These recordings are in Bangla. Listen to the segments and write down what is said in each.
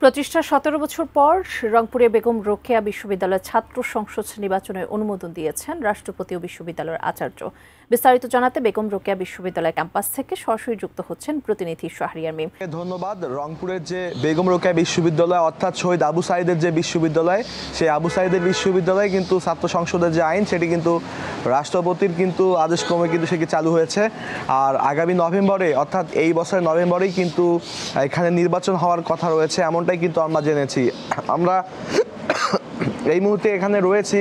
প্রতিষ্ঠার ১৭ বছর পর রংপুরে বেগম রোকেয়া বিশ্ববিদ্যালয়ের ছাত্র সংসদ নির্বাচনের অনুমোদন দিয়েছেন রাষ্ট্রপতি ও বিশ্ববিদ্যালয়ের আচার্য। বিস্তারিত জানাতে বেগম রোকেয়া বিশ্ববিদ্যালয় ক্যাম্পাস থেকে সরাসরি যুক্ত হচ্ছেন প্রতিনিধি শাহরিয়ার মিম। ধন্যবাদ। রংপুরের যে বেগম রোকেয়া বিশ্ববিদ্যালয় অর্থাৎ শহীদ আবু সাঈদের যে বিশ্ববিদ্যালয়, সেই আবু সাঈদের বিশ্ববিদ্যালয়ে কিন্তু ছাত্র সংসদের যে আইন সেটি কিন্তু রাষ্ট্রপতির কিন্তু আদেশক্রমে কিন্তু সেটি চালু হয়েছে। আর আগামী নভেম্বরে অর্থাৎ এই বছরের নভেম্বরেই কিন্তু এখানে নির্বাচন হওয়ার কথা রয়েছে, এমনটাই কিন্তু আমরা জেনেছি। আমরা এই মুহূর্তে এখানে রয়েছি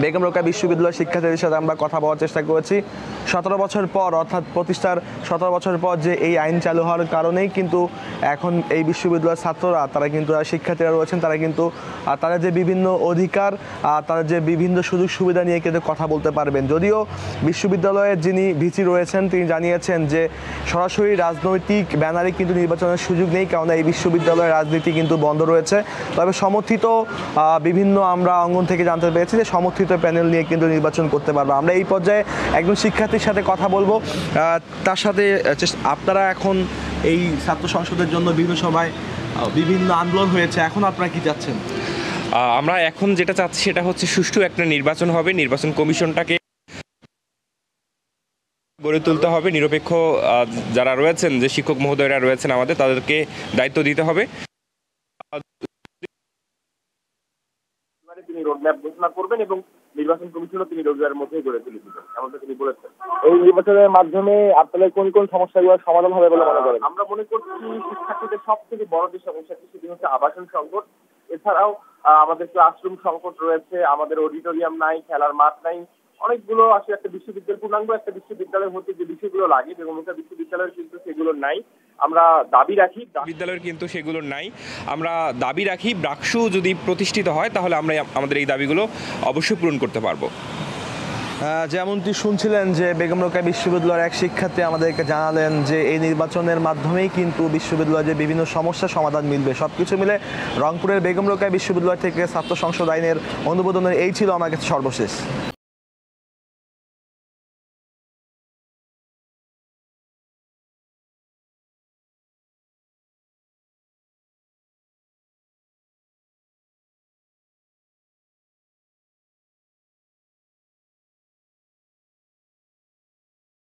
বেগম রোকেয়া বিশ্ববিদ্যালয়ের শিক্ষার্থীদের সাথে আমরা কথা বলার চেষ্টা করেছি। 17 বছর পর অর্থাৎ প্রতিষ্ঠার 17 বছর পর যে এই আইন চালু হওয়ার কারণেই কিন্তু এখন এই বিশ্ববিদ্যালয়ের ছাত্ররা তারা কিন্তু শিক্ষার্থীরা রয়েছেন, তারা কিন্তু তাদের যে বিভিন্ন অধিকার তাদের যে বিভিন্ন সুযোগ সুবিধা নিয়ে কিন্তু কথা বলতে পারবেন। যদিও বিশ্ববিদ্যালয়ের যিনি ভিসি রয়েছেন তিনি জানিয়েছেন যে সরাসরি রাজনৈতিক ব্যানারে কিন্তু নির্বাচনের সুযোগ নেই, কারণ এই বিশ্ববিদ্যালয়ের রাজনীতি কিন্তু বন্ধ রয়েছে। তবে সমর্থিত বিভিন্ন আমরা অঙ্গন থেকে জানতে পেরেছি যে সমর্থিত প্যানেল নিয়ে কিন্তু নির্বাচন করতে পারবো। আমরা এই পর্যায়ে একজন শিক্ষার্থীর সাথে কথা বলবো, তার সাথে আপনারা এখন এই ছাত্র সংসদের জন্য বিভিন্ন সময় বিভিন্ন আন্দোলন হয়েছে, এখন আপনারা কি চাচ্ছেন? আমরা এখন যেটা চাচ্ছি সেটা হচ্ছে সুষ্ঠু একটা নির্বাচন হবে, নির্বাচন কমিশনটাকে গড়ে তুলতে হবে, নিরপেক্ষ যারা রয়েছেন যে শিক্ষক মহোদয়রা রয়েছেন আমাদের তাদেরকে দায়িত্ব দিতে হবে। তিনি রোডম্যাপ ঘোষণা করবেন এবং নির্বাচন কমিশনও তিনি রোজগারের মধ্যেই গড়ে তুলে দিবেন, এমনটা তিনি বলেছেন। এই নির্বাচনের মাধ্যমে আপনাদের কোন কোন সমস্যাগুলো সমাধান হবে বলে মনে করেন? আমরা মনে করছি শিক্ষার্থীদের সব থেকে বড় যে সমস্যাটি সেটি হচ্ছে আবাসন সংকট। এছাড়াও আমাদের ক্লাসরুম সংকট রয়েছে, আমাদের অডিটোরিয়াম নাই, খেলার মাঠ নাই, অনেকগুলো আসলে একটা বিশ্ববিদ্যালয় পূর্ণাঙ্গ একটা বিশ্ববিদ্যালয় হতে যে বিষয়গুলো লাগে বেগম রোকেয়া বিশ্ববিদ্যালয়ের কিন্তু সেগুলো নাই। আমরা দাবি রাখি বিদ্যালয়ের কিন্তু সেগুলো নাই। আমরা দাবি রাখি ব্রাকসু যদি প্রতিষ্ঠিত হয় তাহলে আমরা আমাদের এই দাবিগুলো অবশ্যই পূরণ করতে পারবো। যেমনটি শুনছিলেন যে বেগম রোকেয়া বিশ্ববিদ্যালয়ের এক শিক্ষার্থী আমাদেরকে জানালেন যে এই নির্বাচনের মাধ্যমেই কিন্তু বিশ্ববিদ্যালয়ের যে বিভিন্ন সমস্যার সমাধান মিলবে। সব কিছু মিলে রংপুরের বেগম রোকেয়া বিশ্ববিদ্যালয় থেকে ছাত্র সংসদ আইনের অনুমোদনের এই ছিল আমার কাছে সর্বশেষ।